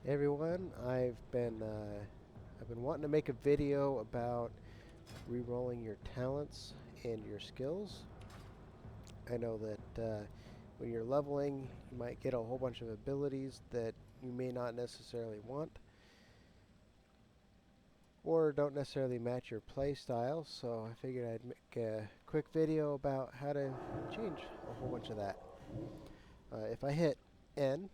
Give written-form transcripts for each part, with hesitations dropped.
Hey everyone, I've been wanting to make a video about re-rolling your talents and your skills. I know that when you're leveling, you might get a whole bunch of abilities that you may not necessarily want or don't necessarily match your play style. So I figured I'd make a quick video about how to change a whole bunch of that. If I hit N,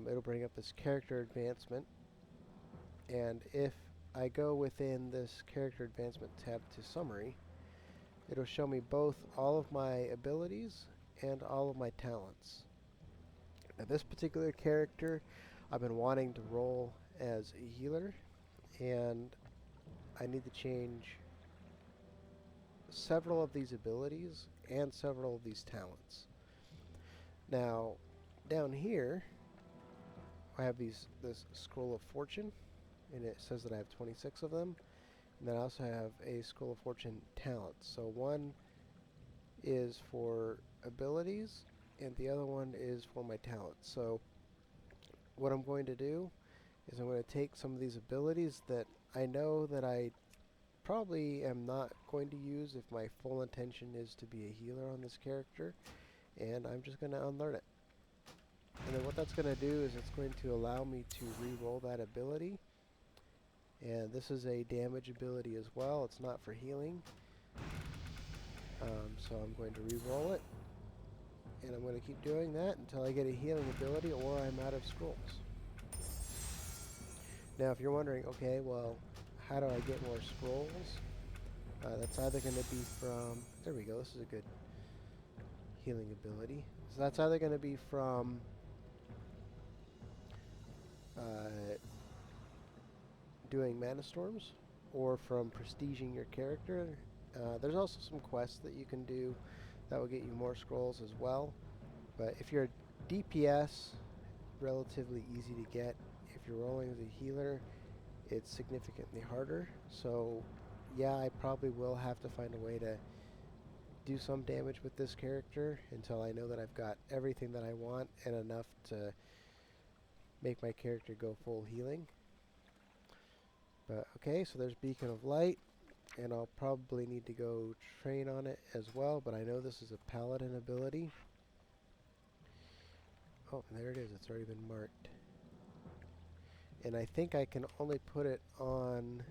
it'll bring up this character advancement. And if I go within this character advancement tab to summary, it'll show me both all of my abilities and all of my talents. Now this particular character I've been wanting to roll as a healer, and I need to change several of these abilities and several of these talents. Now down here I have this scroll of fortune, and it says that I have 26 of them. And then I also have a Scroll of Fortune talent. So one is for abilities, and the other one is for my talents. So what I'm going to do is I'm going to take some of these abilities that I know that I probably am not going to use if my full intention is to be a healer on this character, and I'm just going to unlearn it. And then what that's going to do is it's going to allow me to re-roll that ability. And this is a damage ability as well. It's not for healing. So I'm going to re-roll it. And I'm going to keep doing that until I get a healing ability or I'm out of scrolls. Now if you're wondering, okay, well, how do I get more scrolls? That's either going to be from... There we go, this is a good healing ability. So that's either going to be from... doing mana storms, or from prestiging your character. There's also some quests that you can do that will get you more scrolls as well. But if you're a DPS, relatively easy to get. If you're rolling as a healer, it's significantly harder. So yeah, I probably will have to find a way to do some damage with this character until I know that I've got everything that I want and enough to make my character go full healing. But okay, so there's Beacon of Light, and I'll probably need to go train on it as well, but I know this is a paladin ability. Oh, there it is, it's already been marked. And I think I can only put it on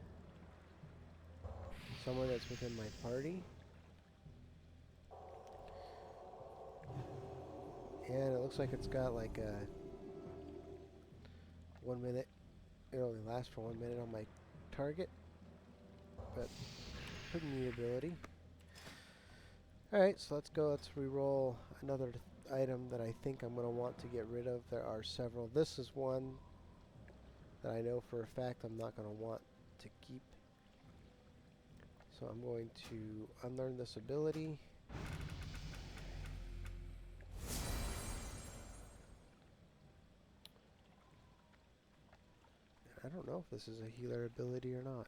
someone that's within my party. And it looks like it's got like a 1 minute, it only lasts for 1 minute on my target, but pretty neat ability. Alright, so let's re-roll another item that I think I'm going to want to get rid of. There are several. This is one that I know for a fact I'm not going to want to keep. So I'm going to unlearn this ability. I don't know if this is a healer ability or not.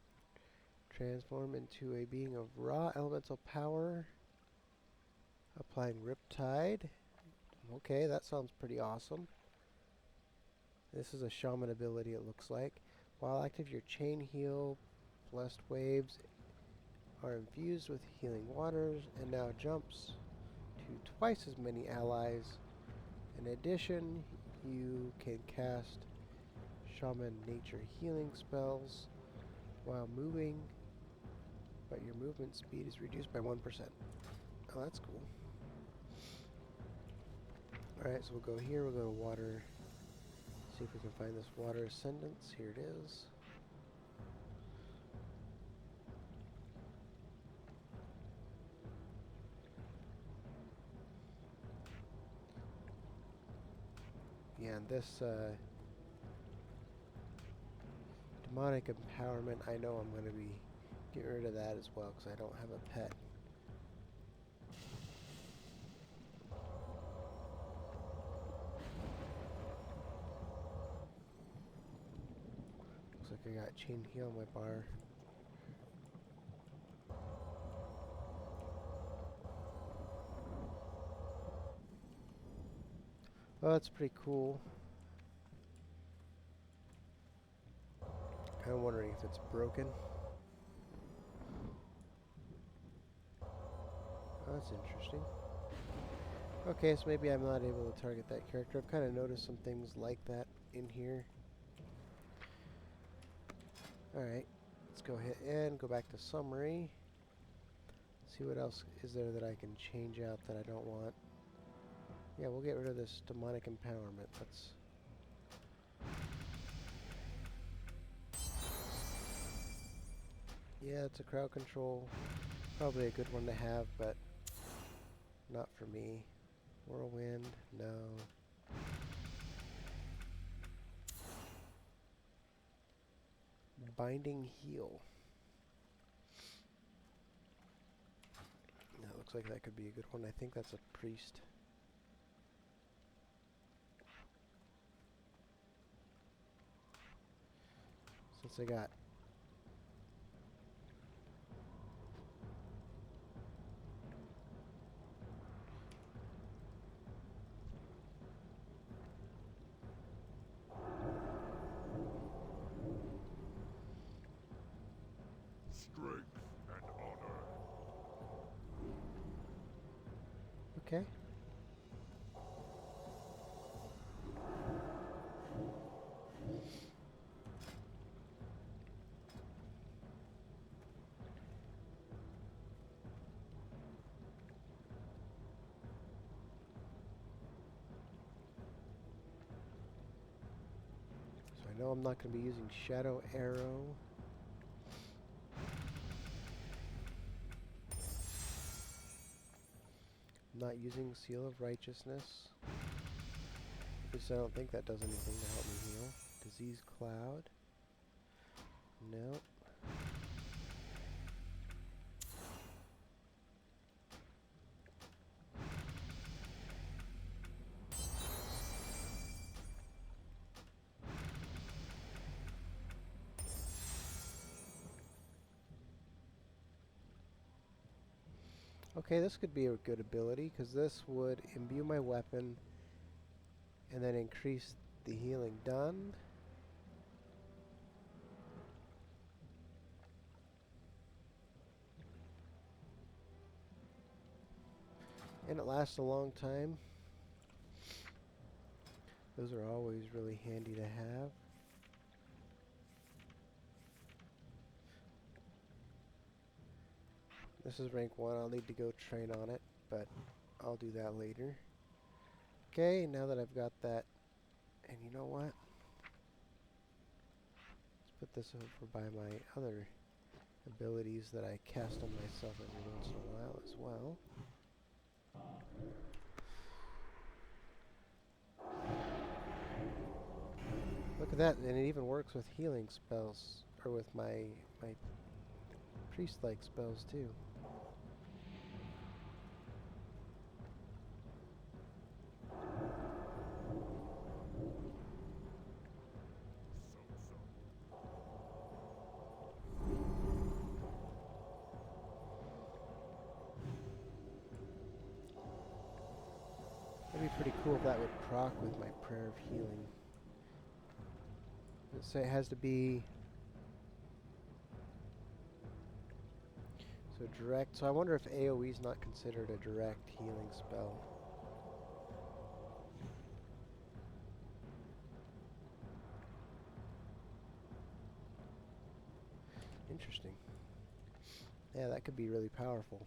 Transform into a being of raw elemental power. Applying Riptide. Okay, that sounds pretty awesome. This is a shaman ability, it looks like. While active, your chain heal, blessed waves are infused with healing waters and now jumps to twice as many allies. In addition, you can cast shaman nature healing spells while moving, but your movement speed is reduced by 1%. Oh, that's cool. Alright, so we'll go here, we'll go to water, see if we can find this water ascendance. Here it is. Yeah, and this demonic empowerment, I know I'm going to be getting rid of that as well because I don't have a pet. Looks like I got chain heal on my bar. Oh, that's pretty cool. Kind of wondering if it's broken. Oh, that's interesting. Okay, so maybe I'm not able to target that character. I've kind of noticed some things like that in here. Alright, let's go ahead and go back to summary. See what else is there that I can change out that I don't want. Yeah, we'll get rid of this demonic empowerment. Let's... Yeah, it's a crowd control. Probably a good one to have, but not for me. Whirlwind, no. Binding heal. That looks like that could be a good one. I think that's a priest. Since I got... Strength and honor. Okay. So I know I'm not going to be using Shadow Arrow. I'm not using Seal of Righteousness. Because I don't think that does anything to help me heal. Disease Cloud. No. Okay, this could be a good ability, because this would imbue my weapon and then increase the healing done. And it lasts a long time. Those are always really handy to have. This is rank 1. I'll need to go train on it, but I'll do that later. Okay, now that I've got that, and you know what? Let's put this over by my other abilities that I cast on myself every once in a while as well. Look at that, and it even works with healing spells, or with my priest-like spells too. That'd be pretty cool if that would proc with my Prayer of Healing. So it has to be... So direct... So I wonder if AoE is not considered a direct healing spell. Interesting. Yeah, that could be really powerful.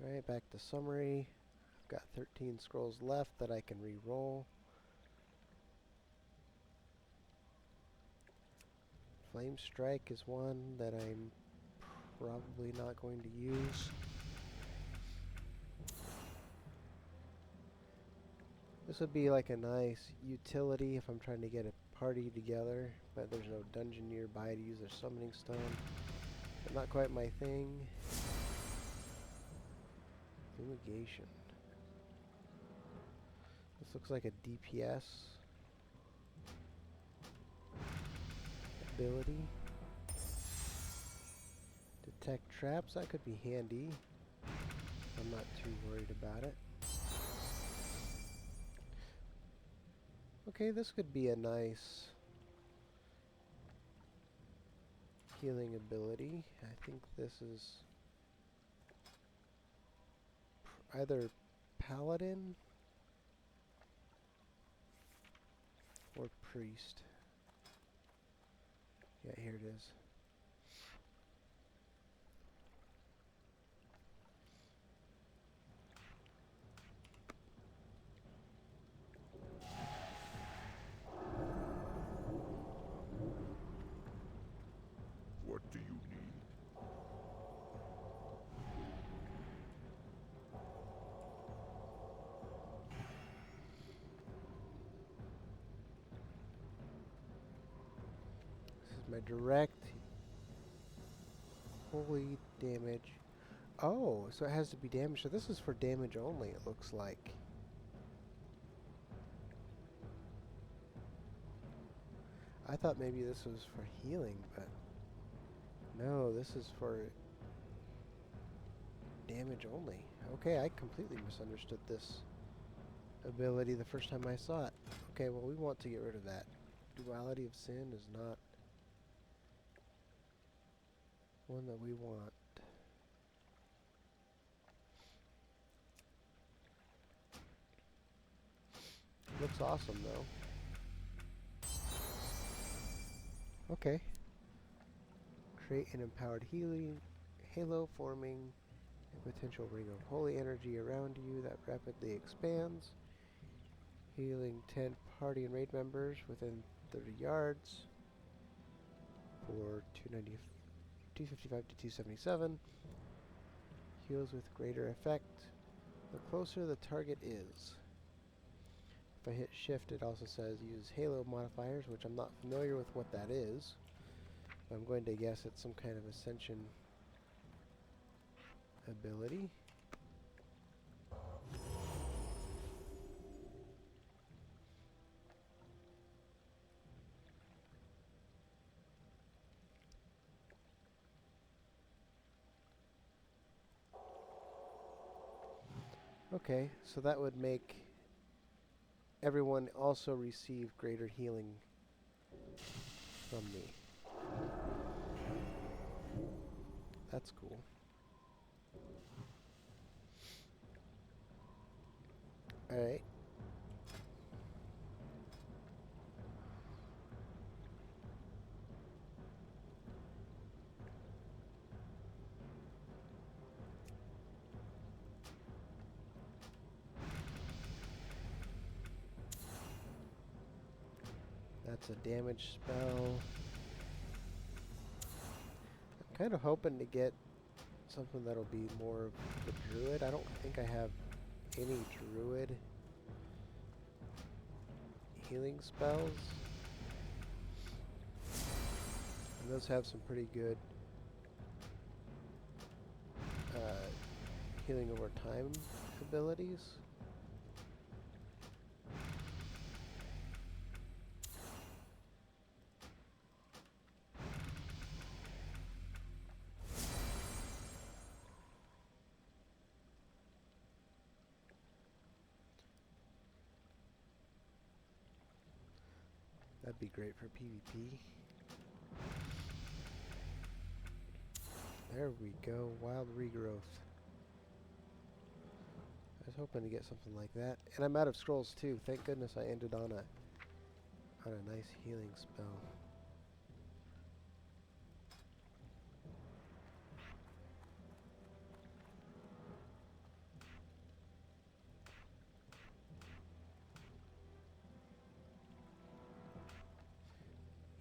Alright, back to summary. I've got 13 scrolls left that I can re-roll. Flame Strike is one that I'm probably not going to use. This would be like a nice utility if I'm trying to get a party together, but there's no dungeon nearby to use a summoning stone. But not quite my thing. Fumigation. This looks like a DPS ability. Detect traps, that could be handy. I'm not too worried about it. Okay, this could be a nice healing ability. I think this is either paladin or priest. Yeah, here it is. What do you need? This is my direct holy damage. Oh, so it has to be damage. So this is for damage only, it looks like. I thought maybe this was for healing, but no, this is for damage only. Okay, I completely misunderstood this ability the first time I saw it. Okay, well, we want to get rid of that. Duality of sin is not one that we want. Looks awesome, though. Okay. Create an empowered healing halo forming a potential ring of holy energy around you that rapidly expands, healing 10 party and raid members within 30 yards for 255 to 277. Heals with greater effect the closer the target is. If I hit shift, it also says use halo modifiers, which I'm not familiar with what that is. I'm going to guess it's some kind of Ascension ability. Okay, so that would make everyone also receive greater healing from me. That's cool. Alright. That's a damage spell. I'm kind of hoping to get something that'll be more of the druid. I don't think I have any druid healing spells. And those have some pretty good healing over time abilities. That'd be great for PvP. There we go, wild regrowth. I was hoping to get something like that. And I'm out of scrolls too. Thank goodness I ended on a nice healing spell.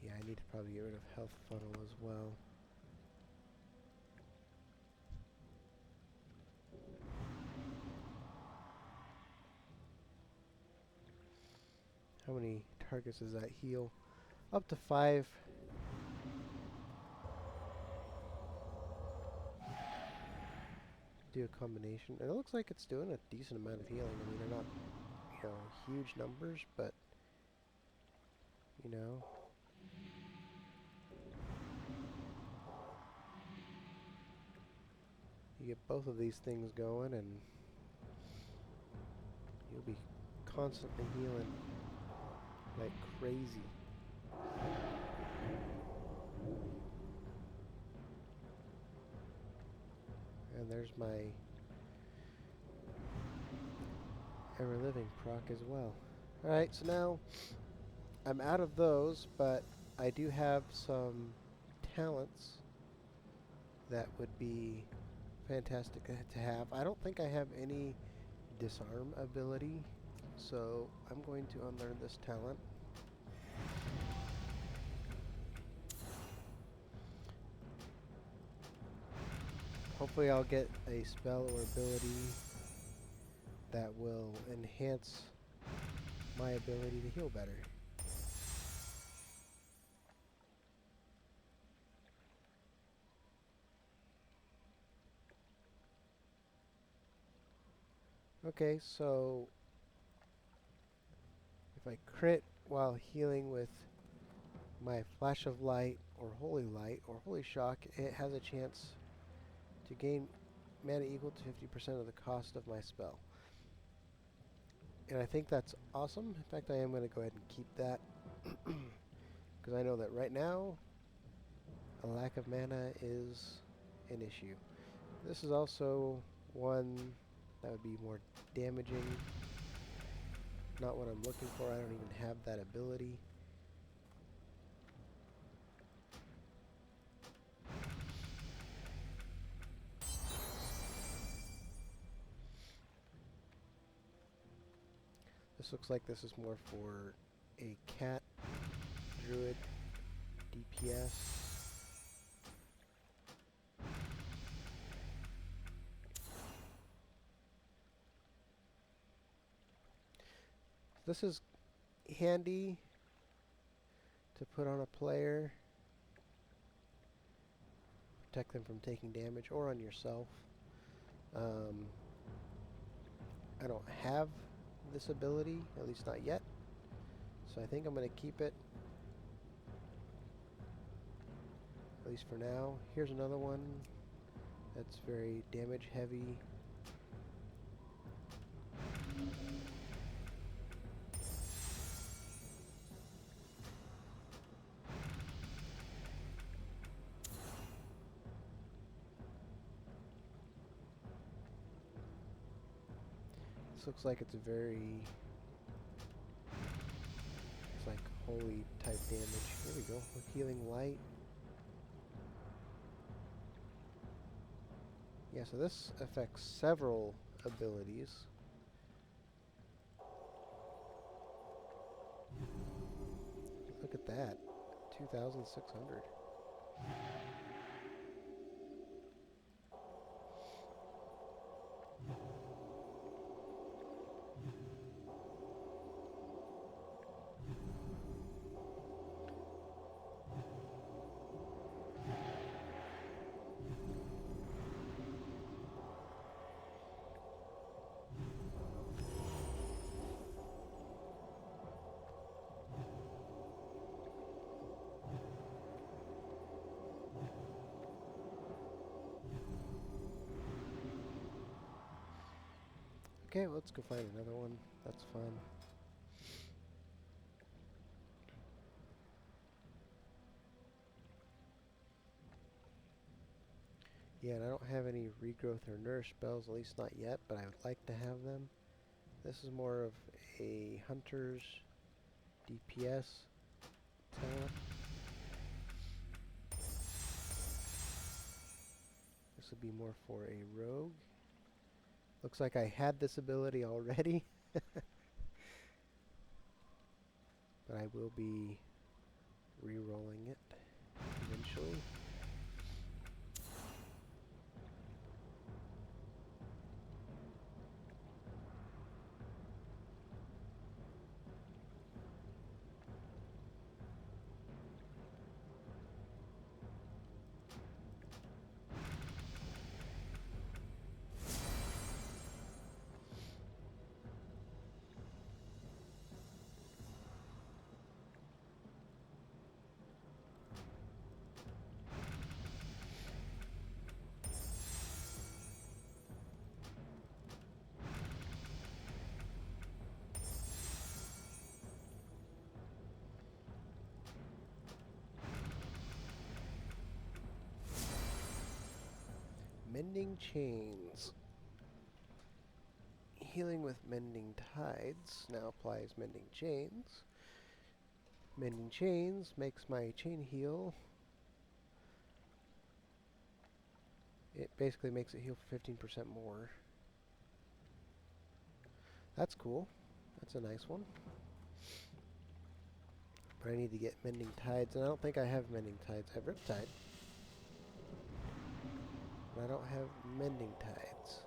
Yeah, I need to probably get rid of health funnel as well. How many targets does that heal? Up to 5. Do a combination. And it looks like it's doing a decent amount of healing. I mean, they're not, huge numbers, but, You get both of these things going and you'll be constantly healing like crazy. And there's my ever living proc as well. Alright, so now I'm out of those, but I do have some talents that would be fantastic to have. I don't think I have any disarm ability, so I'm going to unlearn this talent. Hopefully I'll get a spell or ability that will enhance my ability to heal better. Okay, so if I crit while healing with my Flash of Light or Holy Shock, it has a chance to gain mana equal to 50% of the cost of my spell. And I think that's awesome. In fact, I am going to go ahead and keep that because I know that right now a lack of mana is an issue. This is also one that would be more damaging. Not what I'm looking for. I don't even have that ability. This looks like this is more for a cat druid DPS. This is handy to put on a player, protect them from taking damage, or on yourself. I don't have this ability, at least not yet, so I think I'm going to keep it, at least for now. Here's another one that's very damage heavy. This looks like it's like holy type damage. Here we go, with healing light. Yeah, so this affects several abilities. Look at that, 2,600. Okay, let's go find another one. That's fun. Yeah, and I don't have any regrowth or nourish spells, at least not yet, but I would like to have them. This is more of a hunter's DPS talent. This would be more for a rogue. Looks like I had this ability already. But I will be re-rolling it eventually. Mending chains. Healing with mending tides now applies mending chains. Mending chains makes my chain heal. It basically makes it heal for 15% more. That's cool. That's a nice one. But I need to get mending tides, and I don't think I have mending tides. I have riptide. But I don't have mending tides.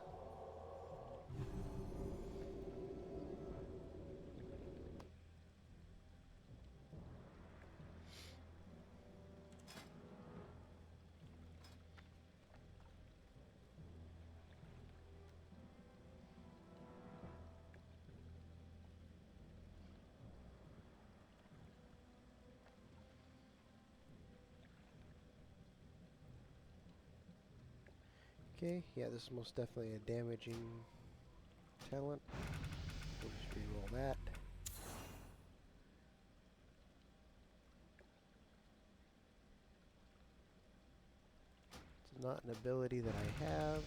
Okay, yeah, this is most definitely a damaging talent. We'll just reroll that. It's not an ability that I have.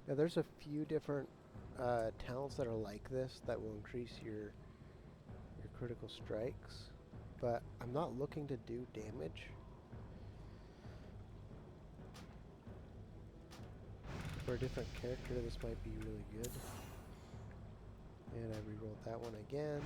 Now there's a few different talents that are like this that will increase your critical strikes, but I'm not looking to do damage. For a different character, this might be really good. And I rerolled that one again.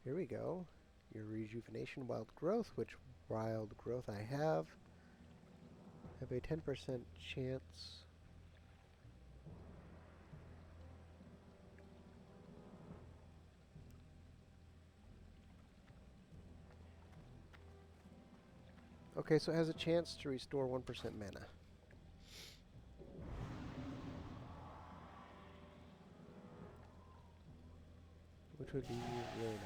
Here we go. Your rejuvenation wild growth, which wild growth I have a 10% chance. Okay, so it has a chance to restore 1% mana. Which would be really nice.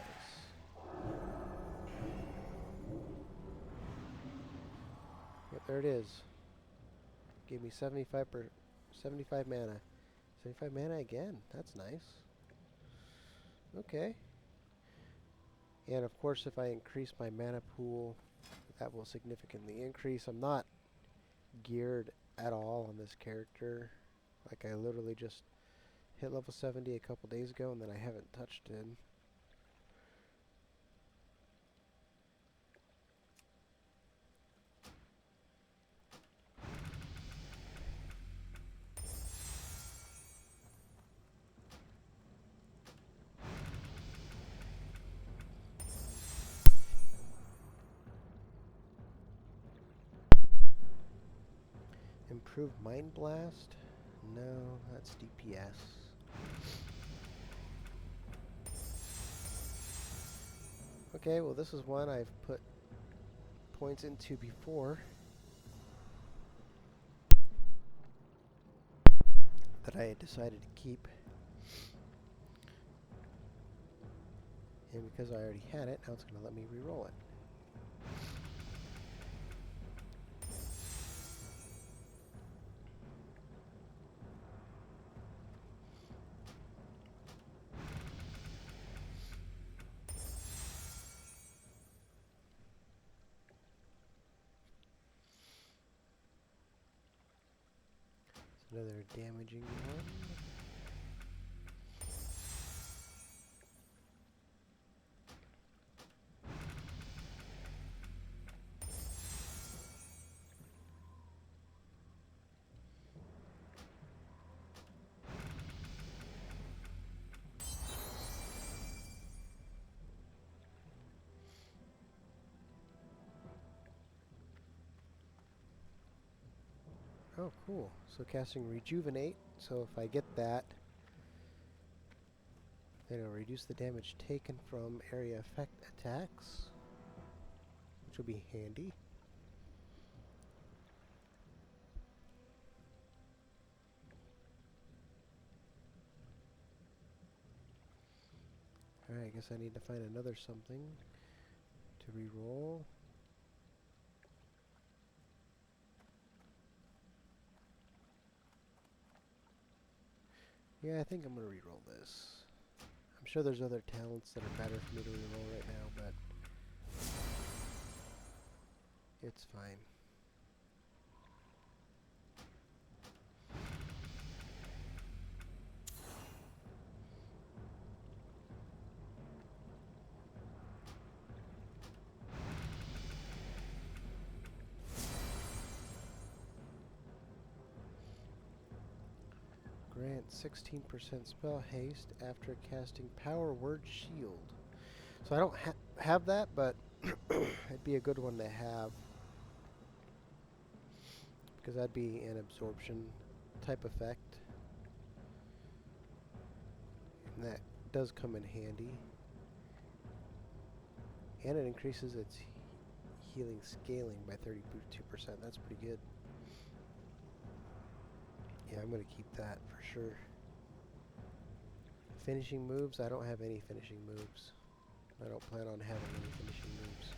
Yep, there it is. Gave me 75 mana. 75 mana again. That's nice. Okay. And of course, if I increase my mana pool, that will significantly increase. I'm not geared at all on this character. Like, I literally just hit level 70 a couple days ago, and then I haven't touched it. Improve Mind Blast? No, that's DPS. Okay, well this is one I've put points into before that I decided to keep. And because I already had it, now it's going to let me re-roll it. Another damaging one. Oh, cool. So casting Rejuvenate. So if I get that, then it'll reduce the damage taken from area effect attacks, which will be handy. Alright, I guess I need to find another something to reroll. Yeah, I think I'm going to reroll this. I'm sure there's other talents that are better for me to reroll right now, but it's fine. Grant 16% spell haste after casting Power Word Shield. So I don't have that, but it'd be a good one to have, because that'd be an absorption type effect. And that does come in handy. And it increases its healing scaling by 32%. That's pretty good. Yeah, I'm going to keep that for sure. Finishing moves, I don't have any finishing moves. I don't plan on having any finishing moves.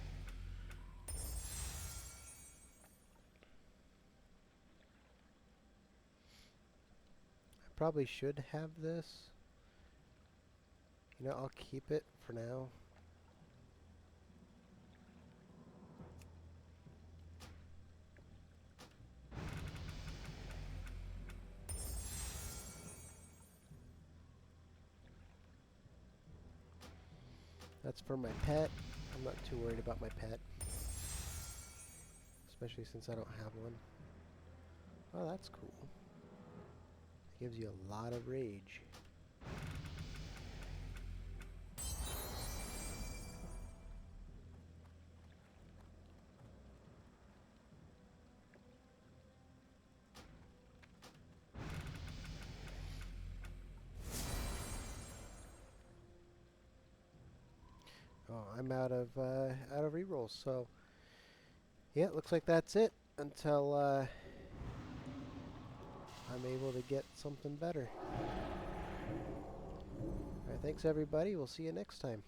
I probably should have this. You know, I'll keep it for now. That's for my pet. I'm not too worried about my pet, especially since I don't have one. Oh, that's cool. It gives you a lot of rage. Oh, I'm out of rerolls. So yeah, it looks like that's it until I'm able to get something better. All right, thanks everybody. We'll see you next time.